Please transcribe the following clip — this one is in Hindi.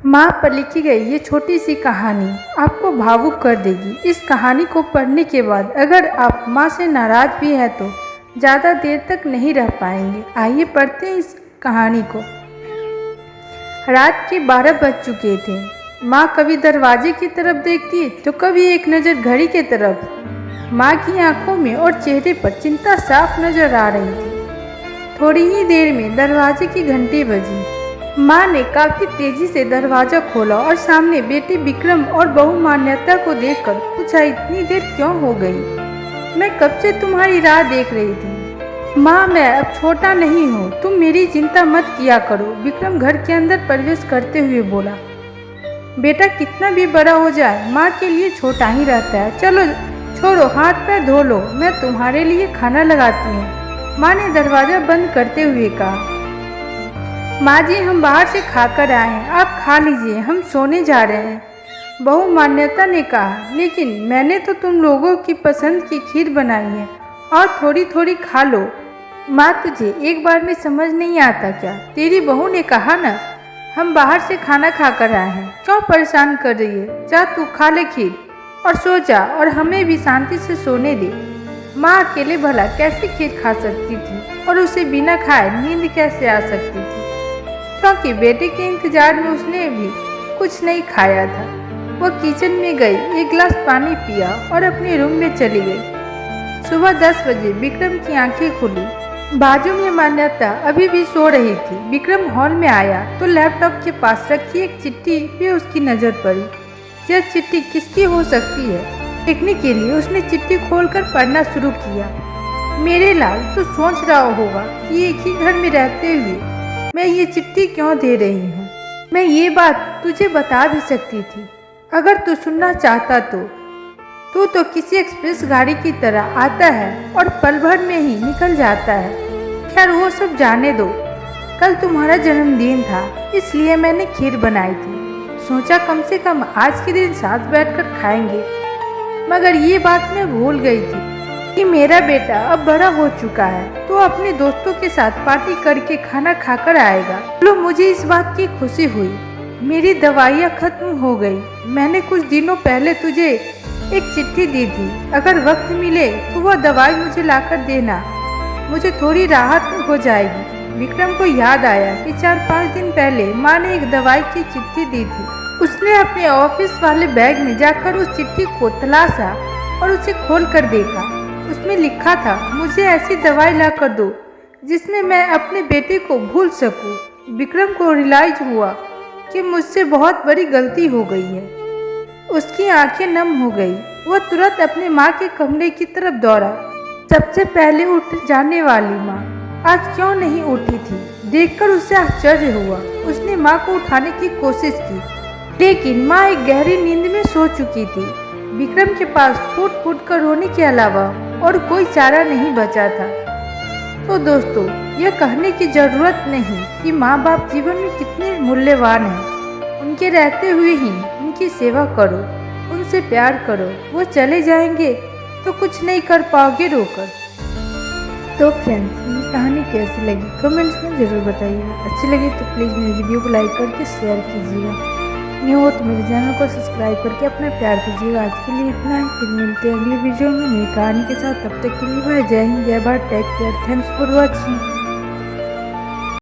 माँ पर लिखी गई ये छोटी सी कहानी आपको भावुक कर देगी। इस कहानी को पढ़ने के बाद अगर आप माँ से नाराज भी हैं तो ज़्यादा देर तक नहीं रह पाएंगे। आइए पढ़ते हैं इस कहानी को। रात के 12 बज चुके थे। माँ कभी दरवाजे की तरफ देखती तो कभी एक नज़र घड़ी की तरफ। माँ की आंखों में और चेहरे पर चिंता साफ नजर आ रही थी। थोड़ी ही देर में दरवाजे की घंटी बजी। माँ ने काफी तेजी से दरवाजा खोला और सामने बेटे विक्रम और बहू मान्यता को देखकर पूछा, इतनी देर क्यों हो गई? मैं कब से तुम्हारी राह देख रही थी। माँ, मैं अब छोटा नहीं हूँ, तुम मेरी चिंता मत किया करो। विक्रम घर के अंदर प्रवेश करते हुए बोला। बेटा कितना भी बड़ा हो जाए माँ के लिए छोटा ही रहता है। चलो छोड़ो, हाथ पैर धो लो, मैं तुम्हारे लिए खाना लगाती हूँ। माँ ने दरवाजा बंद करते हुए कहा। माँ जी, हम बाहर से खाकर आए हैं, आप खा लीजिए, हम सोने जा रहे हैं। बहू मान्यता ने कहा, लेकिन मैंने तो तुम लोगों की पसंद की खीर बनाई है और थोड़ी थोड़ी खा लो। माँ, तुझे एक बार में समझ नहीं आता क्या? तेरी बहू ने कहा ना, हम बाहर से खाना खाकर आए हैं, क्यों परेशान कर रही है? जा तू खा ले खीर और सो जा और हमें भी शांति से सोने दे। माँ अकेले भला कैसे खीर खा सकती थी और उसे बिना खाए नींद कैसे आ सकती थी, क्योंकि बेटे के इंतजार में उसने भी कुछ नहीं खाया था। वह किचन में गई, एक गिलास पानी पिया और अपने रूम में चली गई। सुबह 10 बजे विक्रम की आंखें खुली। बाजू में मान्यता अभी भी सो रही थी। विक्रम हॉल में आया तो लैपटॉप के पास रखी एक चिट्ठी पे उसकी नजर पड़ी। यह चिट्ठी किसकी हो सकती है? देखने के लिए उसने चिट्ठी खोलकर पढ़ना शुरू किया। मेरे लाल, तू सोच रहा होगा कि एक ही घर में रहते हुए मैं ये चिट्ठी क्यों दे रही हूँ। मैं ये बात तुझे बता भी सकती थी, अगर तू सुनना चाहता तो। तू तो किसी एक्सप्रेस गाड़ी की तरह आता है और पल भर में ही निकल जाता है। खैर वो सब जाने दो। कल तुम्हारा जन्मदिन था, इसलिए मैंने खीर बनाई थी। सोचा कम से कम आज के दिन साथ बैठकर खाएंगे। मगर ये बात मैं भूल गई थी कि मेरा बेटा अब बड़ा हो चुका है, तो अपने दोस्तों के साथ पार्टी करके खाना खाकर आएगा। चलो, मुझे इस बात की खुशी हुई। मेरी दवाइयाँ खत्म हो गई। मैंने कुछ दिनों पहले तुझे एक चिट्ठी दी थी, अगर वक्त मिले तो वह दवाई मुझे लाकर देना, मुझे थोड़ी राहत हो जाएगी। विक्रम को याद आया कि 4-5 दिन पहले माँ ने एक दवाई की चिट्ठी दी थी। उसने अपने ऑफिस वाले बैग में जाकर उस चिट्ठी को तलाशा और उसे खोल कर देखा। उसमें लिखा था, मुझे ऐसी दवाई ला कर दो जिसमें मैं अपने बेटे को भूल सकूं। विक्रम को रियलाइज हुआ कि मुझसे बहुत बड़ी गलती हो गई है। उसकी आंखें नम हो गई। वह तुरंत अपने माँ के कमरे की तरफ दौड़ा। सबसे पहले उठ जाने वाली माँ आज क्यों नहीं उठी थी, देखकर उसे आश्चर्य हुआ। उसने माँ को उठाने की कोशिश की, लेकिन माँ एक गहरी नींद में सो चुकी थी। विक्रम के पास फूट फूट कर रोने के अलावा और कोई चारा नहीं बचा था। तो दोस्तों, यह कहने की जरूरत नहीं कि माँ बाप जीवन में कितने मूल्यवान हैं। उनके रहते हुए ही उनकी सेवा करो, उनसे प्यार करो। वो चले जाएंगे तो कुछ नहीं कर पाओगे रोकर। तो फ्रेंड्स, ये कहानी कैसी लगी कमेंट्स में ज़रूर बताइएगा। अच्छी लगी तो प्लीज़ मेरी वीडियो को लाइक करके शेयर कीजिएगा। न्यू हो तो मेरे चैनल को सब्सक्राइब करके अपना प्यार दीजिएगा। आज के लिए इतना ही, फिर मिलते हैं अगली वीडियो में नई कहानी के साथ। तब तक के लिए बाय। जय हिंद, जय Bharat, take care, thanks for watching.